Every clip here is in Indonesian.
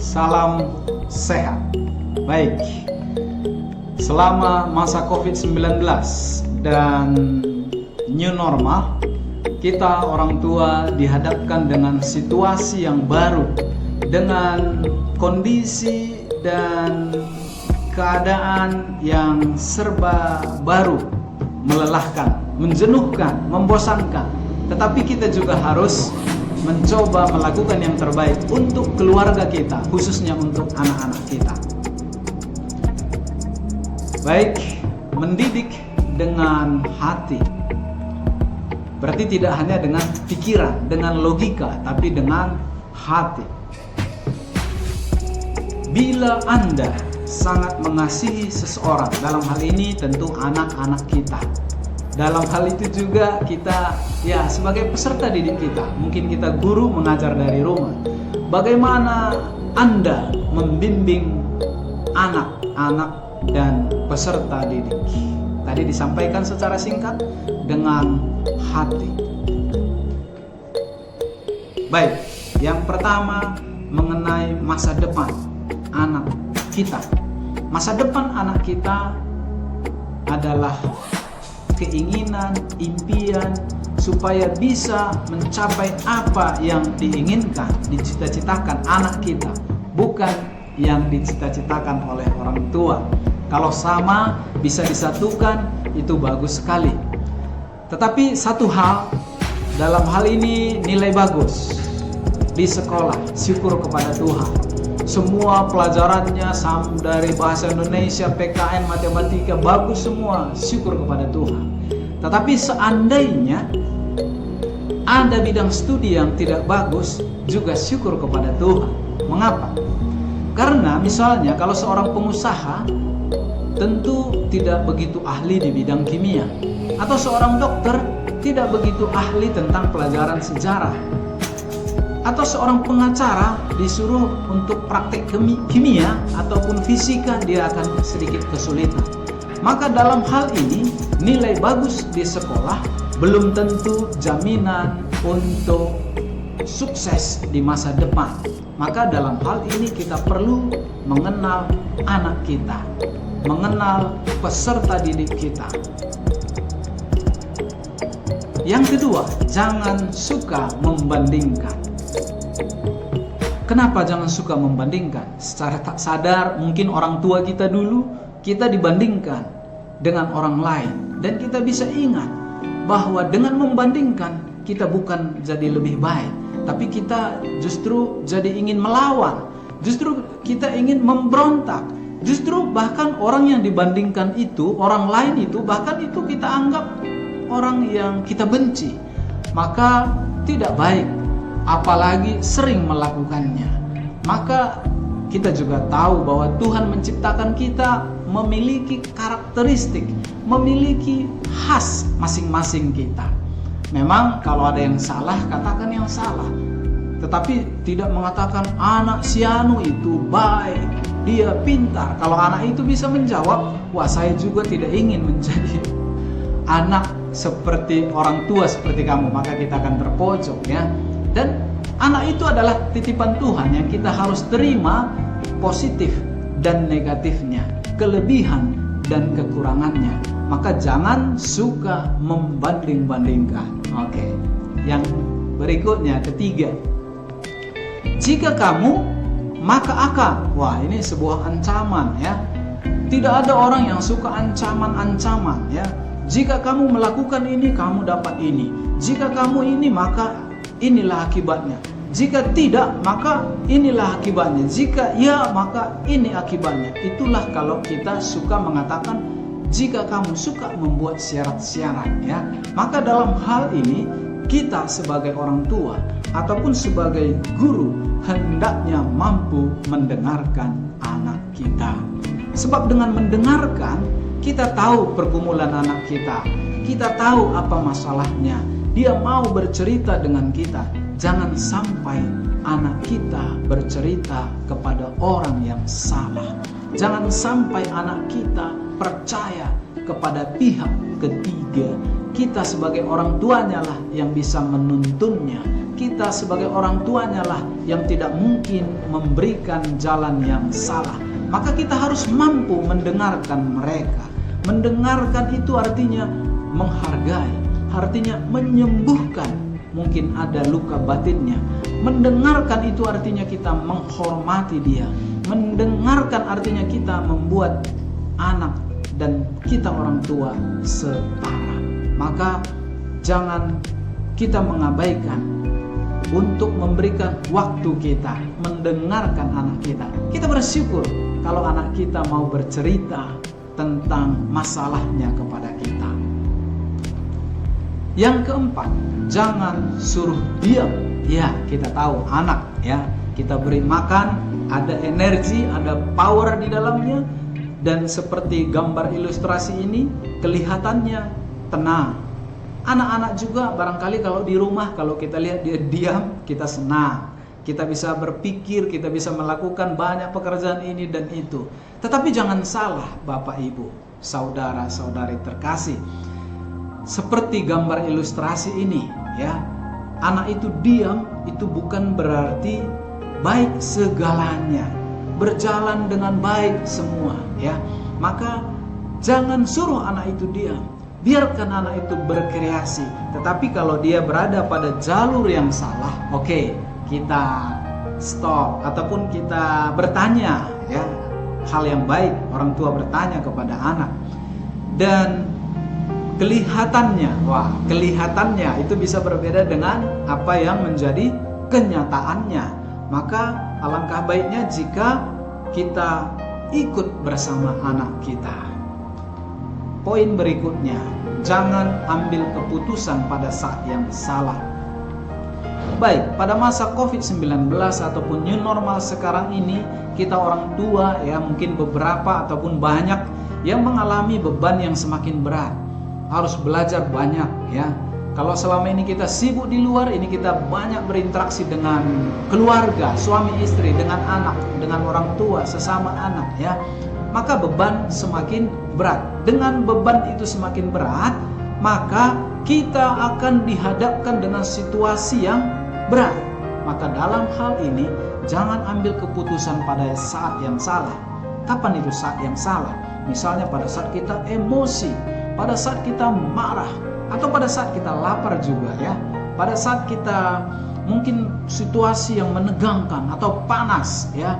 salam sehat. Baik, selama masa COVID-19 dan new normal, kita orang tua dihadapkan dengan situasi yang baru, dengan kondisi dan keadaan yang serba baru, melelahkan, menjenuhkan, membosankan. Tetapi kita juga harus mencoba melakukan yang terbaik untuk keluarga kita, khususnya untuk anak-anak kita. Baik, mendidik dengan hati. Berarti tidak hanya dengan pikiran, dengan logika, tapi dengan hati. Bila Anda sangat mengasihi seseorang, dalam hal ini tentu anak-anak kita. Dalam hal itu juga kita sebagai peserta didik kita, mungkin kita guru mengajar dari rumah. Bagaimana Anda membimbing anak-anak dan peserta didik? Tadi disampaikan secara singkat dengan hati. Baik, yang pertama mengenai masa depan anak kita. Masa depan anak kita adalah keinginan, impian supaya bisa mencapai apa yang diinginkan, dicita-citakan anak kita, bukan yang dicita-citakan oleh orang tua. Kalau sama bisa disatukan, itu bagus sekali. Tetapi satu hal, dalam hal ini nilai bagus di sekolah, syukur kepada Tuhan. Semua pelajarannya dari bahasa Indonesia, PKN, matematika bagus semua, syukur kepada Tuhan. Tetapi seandainya ada bidang studi yang tidak bagus, juga syukur kepada Tuhan. Mengapa? Karena misalnya kalau seorang pengusaha tentu tidak begitu ahli di bidang kimia, atau seorang dokter tidak begitu ahli tentang pelajaran sejarah, atau seorang pengacara disuruh untuk praktek kimia ataupun fisika, dia akan sedikit kesulitan. Maka dalam hal ini nilai bagus di sekolah belum tentu jaminan untuk sukses di masa depan. Maka dalam hal ini kita perlu mengenal anak kita, mengenal peserta didik kita. Yang kedua, jangan suka membandingkan. Kenapa jangan suka membandingkan? Secara tak sadar mungkin orang tua kita dulu kita dibandingkan dengan orang lain, dan kita bisa ingat bahwa dengan membandingkan kita bukan jadi lebih baik, tapi kita justru jadi ingin melawan, justru kita ingin memberontak, justru bahkan orang yang dibandingkan itu, orang lain itu, bahkan itu kita anggap orang yang kita benci. Maka tidak baik, apalagi sering melakukannya. Maka kita juga tahu bahwa Tuhan menciptakan kita memiliki karakteristik, memiliki khas masing-masing kita. Memang kalau ada yang salah, katakan yang salah, tetapi tidak mengatakan anak si anu itu baik, dia pintar. Kalau anak itu bisa menjawab, wah saya juga tidak ingin menjadi anak seperti orang tua seperti kamu, maka kita akan terpojok ya. Dan anak itu adalah titipan Tuhan yang kita harus terima positif dan negatifnya, kelebihan dan kekurangannya. Maka jangan suka membanding-bandingkan. Oke. Yang berikutnya, ketiga, jika kamu maka akan. Wah, ini sebuah ancaman ya. Tidak ada orang yang suka ancaman-ancaman ya. Jika kamu melakukan ini, kamu dapat ini. Jika kamu ini, maka inilah akibatnya. Jika tidak, maka inilah akibatnya. Jika ya, maka ini akibatnya. Itulah kalau kita suka mengatakan, jika kamu suka membuat syarat-syarat ya. Maka dalam hal ini kita sebagai orang tua ataupun sebagai guru hendaknya mampu mendengarkan anak kita. Sebab dengan mendengarkan, kita tahu pergumulan anak kita. Kita tahu apa masalahnya. Dia mau bercerita dengan kita. Jangan sampai anak kita bercerita kepada orang yang salah. Jangan sampai anak kita percaya kepada pihak ketiga kita sebagai orang tuanya lah yang bisa menuntunnya. Kita sebagai orang tuanya lah yang tidak mungkin memberikan jalan yang salah. Maka kita harus mampu mendengarkan mereka. Mendengarkan itu artinya menghargai, artinya menyembuhkan mungkin ada luka batinnya. Mendengarkan itu artinya kita menghormati dia. Mendengarkan artinya kita membuat anak dan kita orang tua setara. Maka jangan kita mengabaikan untuk memberikan waktu kita, mendengarkan anak kita. Kita bersyukur kalau anak kita mau bercerita tentang masalahnya kepada kita. Yang keempat, jangan suruh diam. Ya, kita tahu anak ya, kita beri makan, ada energi, ada power di dalamnya. Dan seperti gambar ilustrasi ini, kelihatannya tenang. Anak-anak juga barangkali kalau di rumah, kalau kita lihat dia diam, kita senang. Kita bisa berpikir, kita bisa melakukan banyak pekerjaan ini dan itu. Tetapi jangan salah Bapak Ibu, saudara-saudari terkasih. Seperti gambar ilustrasi ini ya, anak itu diam itu bukan berarti baik segalanya, berjalan dengan baik semua ya. Maka jangan suruh anak itu diam. Biarkan anak itu berkreasi. Tetapi kalau dia berada pada jalur yang salah, oke, kita stop ataupun kita bertanya ya, hal yang baik orang tua bertanya kepada anak. Dan kelihatannya itu bisa berbeda dengan apa yang menjadi kenyataannya. Maka alangkah baiknya jika kita ikut bersama anak kita. Poin berikutnya, jangan ambil keputusan pada saat yang salah. Baik, pada masa COVID-19 ataupun new normal sekarang ini, kita orang tua ya mungkin beberapa ataupun banyak yang mengalami beban yang semakin berat. Harus belajar banyak ya. Kalau selama ini kita sibuk di luar, ini kita banyak berinteraksi dengan keluarga, suami istri, dengan anak, dengan orang tua, sesama anak ya. Maka beban semakin berat. Dengan beban itu semakin berat, maka kita akan dihadapkan dengan situasi yang berat. Maka dalam hal ini jangan ambil keputusan pada saat yang salah. Kapan itu saat yang salah? Misalnya pada saat kita emosi, pada saat kita marah, atau pada saat kita lapar juga ya. Pada saat kita mungkin situasi yang menegangkan atau panas ya.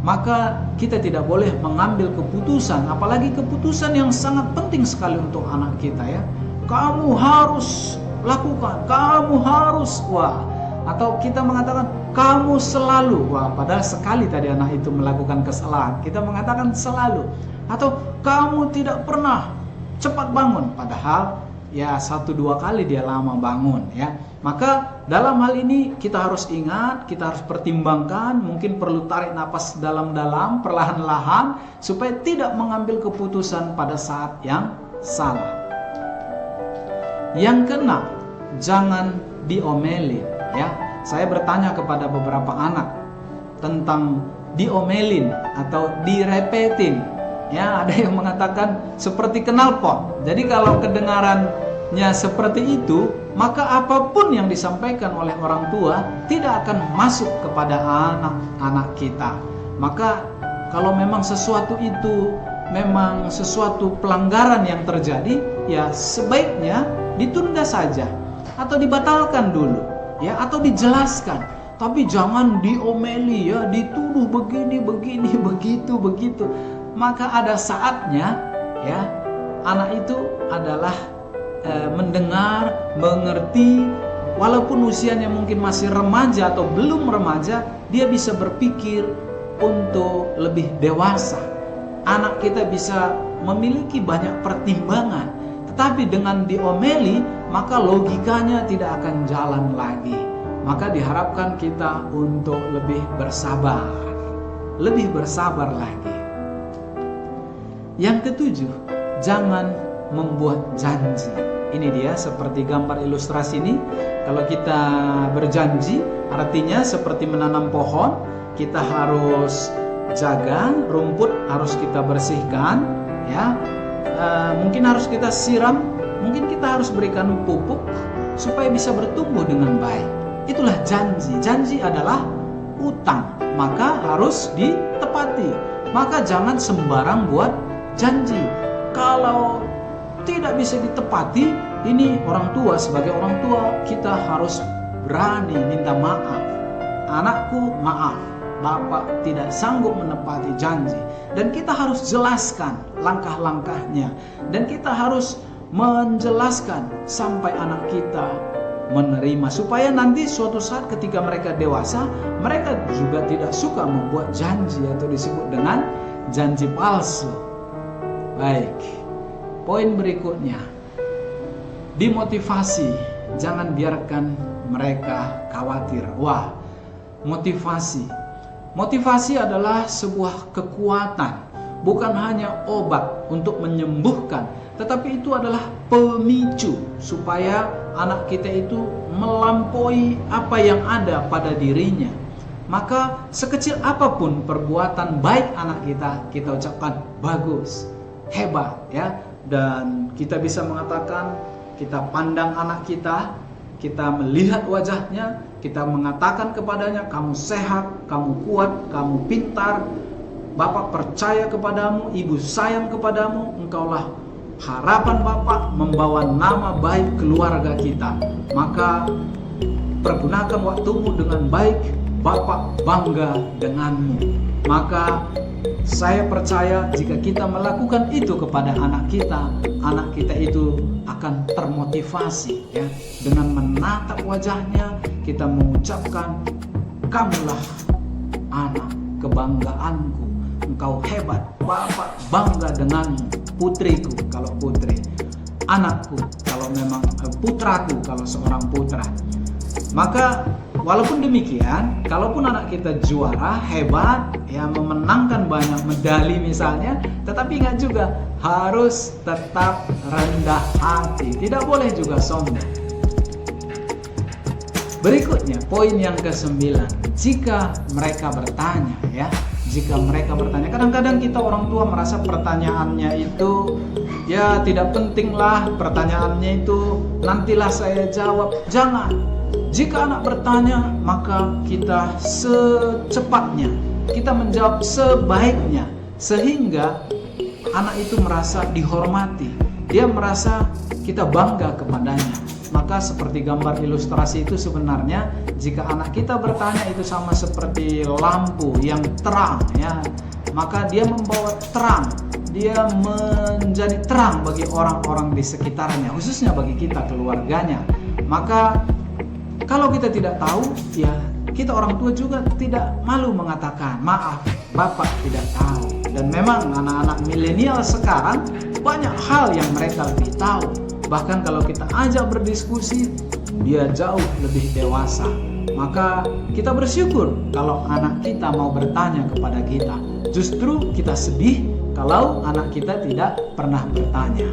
Maka kita tidak boleh mengambil keputusan, apalagi keputusan yang sangat penting sekali untuk anak kita ya. Kamu harus lakukan, kamu harus, atau kita mengatakan kamu selalu, padahal sekali tadi anak itu melakukan kesalahan, kita mengatakan selalu. Atau kamu tidak pernah cepat bangun, padahal ya 1-2 kali dia lama bangun ya. Maka dalam hal ini kita harus ingat, kita harus pertimbangkan, mungkin perlu tarik napas dalam-dalam, perlahan-lahan, supaya tidak mengambil keputusan pada saat yang salah. Yang keenam, jangan diomelin ya. Saya bertanya kepada beberapa anak tentang diomelin atau direpetin. Ya, ada yang mengatakan seperti knalpot. Jadi kalau kedengarannya seperti itu, maka apapun yang disampaikan oleh orang tua tidak akan masuk kepada anak-anak kita. Maka kalau memang sesuatu itu memang sesuatu pelanggaran yang terjadi, ya sebaiknya ditunda saja atau dibatalkan dulu, ya, atau dijelaskan. Tapi jangan diomeli ya, dituduh begini, begitu. Maka ada saatnya ya, anak itu adalah mendengar, mengerti, walaupun usianya mungkin masih remaja atau belum remaja, dia bisa berpikir untuk lebih dewasa. Anak kita bisa memiliki banyak pertimbangan, tetapi dengan diomeli, maka logikanya tidak akan jalan lagi. Maka diharapkan kita untuk lebih bersabar lagi. Yang ketujuh, jangan membuat janji. Ini dia seperti gambar ilustrasi ini. Kalau kita berjanji, artinya seperti menanam pohon, kita harus jaga, rumput harus kita bersihkan, ya. Mungkin harus kita siram mungkin kita harus berikan pupuk supaya bisa bertumbuh dengan baik. Itulah janji. Janji adalah utang, maka harus ditepati. Maka jangan sembarang buat janji. Kalau tidak bisa ditepati, ini orang tua, sebagai orang tua kita harus berani minta maaf. Anakku, maaf, Bapak tidak sanggup menepati janji. Dan kita harus jelaskan langkah-langkahnya. Dan kita harus menjelaskan sampai anak kita menerima. Supaya nanti suatu saat ketika mereka dewasa, mereka juga tidak suka membuat janji atau disebut dengan janji palsu. Baik, poin berikutnya. Dimotivasi, jangan biarkan mereka khawatir. Wah, motivasi. Motivasi adalah sebuah kekuatan, bukan hanya obat untuk menyembuhkan, tetapi itu adalah pemicu supaya anak kita itu melampaui apa yang ada pada dirinya. Maka sekecil apapun perbuatan baik anak kita, kita ucapkan bagus, hebat ya. Dan kita bisa mengatakan, kita pandang anak kita, kita melihat wajahnya, kita mengatakan kepadanya, kamu sehat, kamu kuat, kamu pintar, Bapak percaya kepadamu, Ibu sayang kepadamu, engkaulah harapan Bapak membawa nama baik keluarga kita. Maka pergunakan waktumu dengan baik, Bapak bangga denganmu. Maka saya percaya jika kita melakukan itu kepada anak kita itu akan termotivasi ya. Dengan menatap wajahnya, kita mengucapkan, kamulah anak kebanggaanku, engkau hebat, Bapak bangga denganmu, putriku kalau putri, anakku kalau memang putraku kalau seorang putra. Maka walaupun demikian, kalaupun anak kita juara, hebat, ya memenangkan banyak medali misalnya, tetapi ingat juga harus tetap rendah hati, tidak boleh juga sombong. Berikutnya, poin yang ke-9, jika mereka bertanya ya, jika mereka bertanya, kadang-kadang kita orang tua merasa pertanyaannya itu ya tidak penting lah, pertanyaannya itu nantilah saya jawab. Jangan. Jika anak bertanya, maka kita secepatnya, kita menjawab sebaiknya, sehingga anak itu merasa dihormati, dia merasa kita bangga kepadanya. Maka seperti gambar ilustrasi itu sebenarnya, jika anak kita bertanya itu sama seperti lampu yang terang ya, maka dia membawa terang, dia menjadi terang bagi orang-orang di sekitarnya, khususnya bagi kita keluarganya. Maka kalau kita tidak tahu, ya kita orang tua juga tidak malu mengatakan, maaf, Bapak tidak tahu. Dan memang anak-anak milenial sekarang banyak hal yang mereka lebih tahu. Bahkan kalau kita ajak berdiskusi, dia jauh lebih dewasa. Maka kita bersyukur kalau anak kita mau bertanya kepada kita. Justru kita sedih kalau anak kita tidak pernah bertanya.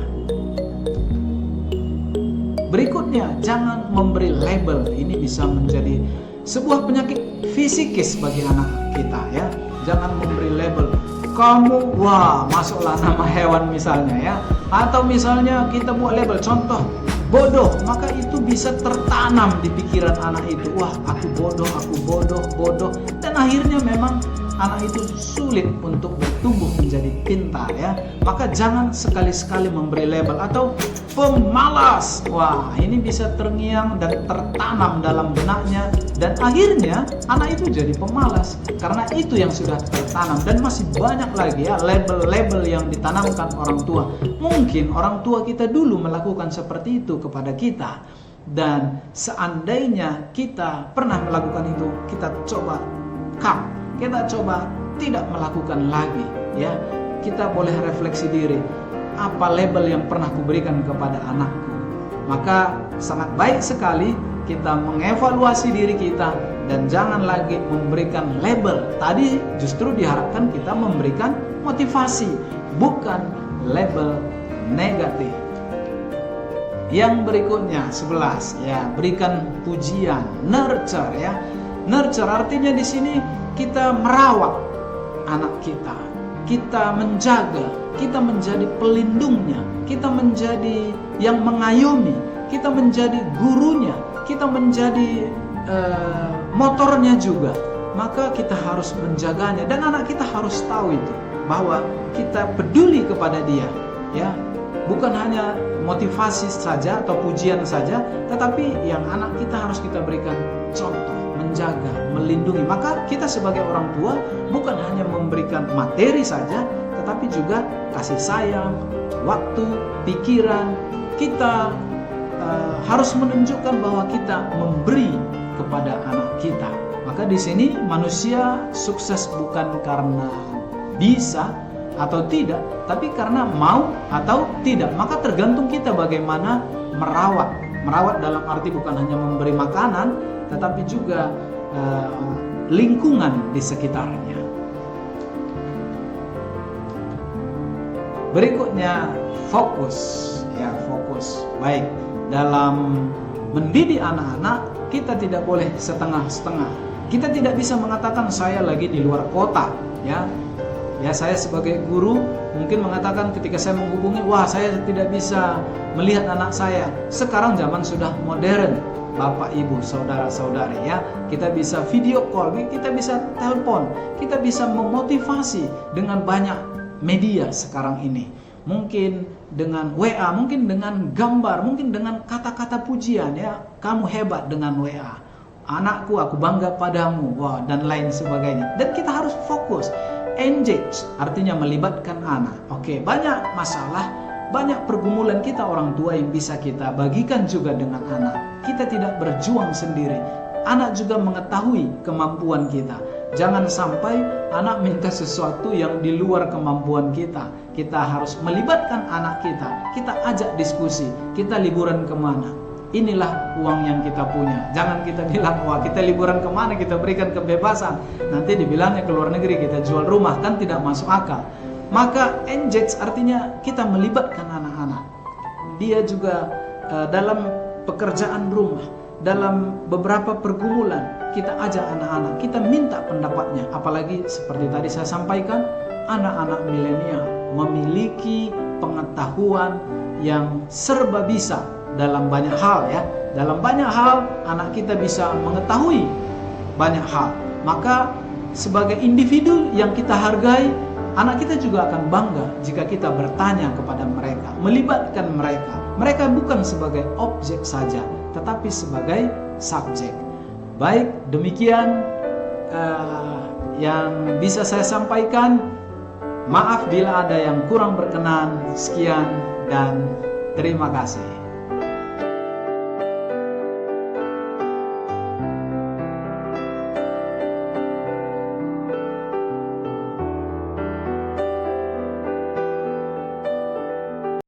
Berikutnya, jangan memberi label. Ini bisa menjadi sebuah penyakit fisikis bagi anak kita ya. Jangan memberi label. Kamu, wah, masuklah nama hewan misalnya ya. Atau misalnya kita buat label, contoh bodoh, maka itu bisa tertanam di pikiran anak itu. Wah, aku bodoh, bodoh. Dan akhirnya memang anak itu sulit untuk bertumbuh menjadi pintar ya. Maka jangan sekali-sekali memberi label. Atau pemalas, wah, ini bisa terngiang dan tertanam dalam benaknya, dan akhirnya anak itu jadi pemalas karena itu yang sudah tertanam. Dan masih banyak lagi ya label-label yang ditanamkan orang tua. Mungkin orang tua kita dulu melakukan seperti itu kepada kita, dan seandainya kita pernah melakukan itu, kita coba kita coba tidak melakukan lagi ya. Kita boleh refleksi diri, apa label yang pernah kuberikan kepada anakku. Maka sangat baik sekali kita mengevaluasi diri kita dan jangan lagi memberikan label. Tadi justru diharapkan kita memberikan motivasi, bukan label negatif. Yang berikutnya 11 ya, berikan pujian, nurture ya. Nurture artinya di sini kita merawat anak kita, kita menjaga, kita menjadi pelindungnya, kita menjadi yang mengayomi, kita menjadi gurunya, kita menjadi motornya juga, maka kita harus menjaganya. Dan anak kita harus tahu itu, bahwa kita peduli kepada dia, ya. Bukan hanya motivasi saja atau pujian saja, tetapi yang anak kita harus kita berikan contoh, menjaga, melindungi. Maka kita sebagai orang tua bukan hanya memberikan materi saja, tetapi juga kasih sayang, waktu, pikiran. Kita harus menunjukkan bahwa kita memberi kepada anak kita. Maka di sini manusia sukses bukan karena bisa atau tidak, tapi karena mau atau tidak. Maka tergantung kita bagaimana merawat. Merawat dalam arti bukan hanya memberi makanan, tetapi juga lingkungan di sekitarnya. Berikutnya fokus, ya, fokus. Baik, dalam mendidik anak-anak kita tidak boleh setengah-setengah. Kita tidak bisa mengatakan saya lagi di luar kota, ya. Ya, saya sebagai guru mungkin mengatakan ketika saya menghubungi, wah saya tidak bisa melihat anak saya. Sekarang zaman sudah modern, Bapak, Ibu, saudara-saudari, ya. Kita bisa video call, kita bisa telepon, kita bisa memotivasi dengan banyak media sekarang ini. Mungkin dengan WA, mungkin dengan gambar, mungkin dengan kata-kata pujian, ya. Kamu hebat dengan WA. Anakku, aku bangga padamu, wah, dan lain sebagainya. Dan kita harus fokus. Engage artinya melibatkan anak. Oke, banyak masalah, banyak pergumulan kita orang tua yang bisa kita bagikan juga dengan anak. Kita tidak berjuang sendiri. Anak juga mengetahui kemampuan kita. Jangan sampai anak minta sesuatu yang di luar kemampuan kita. Kita harus melibatkan anak kita. Kita ajak diskusi. Kita liburan kemana? Inilah uang yang kita punya. Jangan kita bilang, wah kita liburan kemana, kita berikan kebebasan. Nanti dibilangnya ke luar negeri, kita jual rumah, kan tidak masuk akal. Maka engage artinya kita melibatkan anak-anak. Dia juga dalam pekerjaan rumah, dalam beberapa pergumulan, kita ajak anak-anak, kita minta pendapatnya. Apalagi seperti tadi saya sampaikan, anak-anak milenial memiliki pengetahuan yang serba bisa dalam banyak hal, ya. Dalam banyak hal anak kita bisa mengetahui banyak hal. Maka sebagai individu yang kita hargai, anak kita juga akan bangga jika kita bertanya kepada mereka, melibatkan mereka. Mereka bukan sebagai objek saja, tetapi sebagai subjek. Baik, demikian yang bisa saya sampaikan. Maaf bila ada yang kurang berkenan. Sekian dan terima kasih.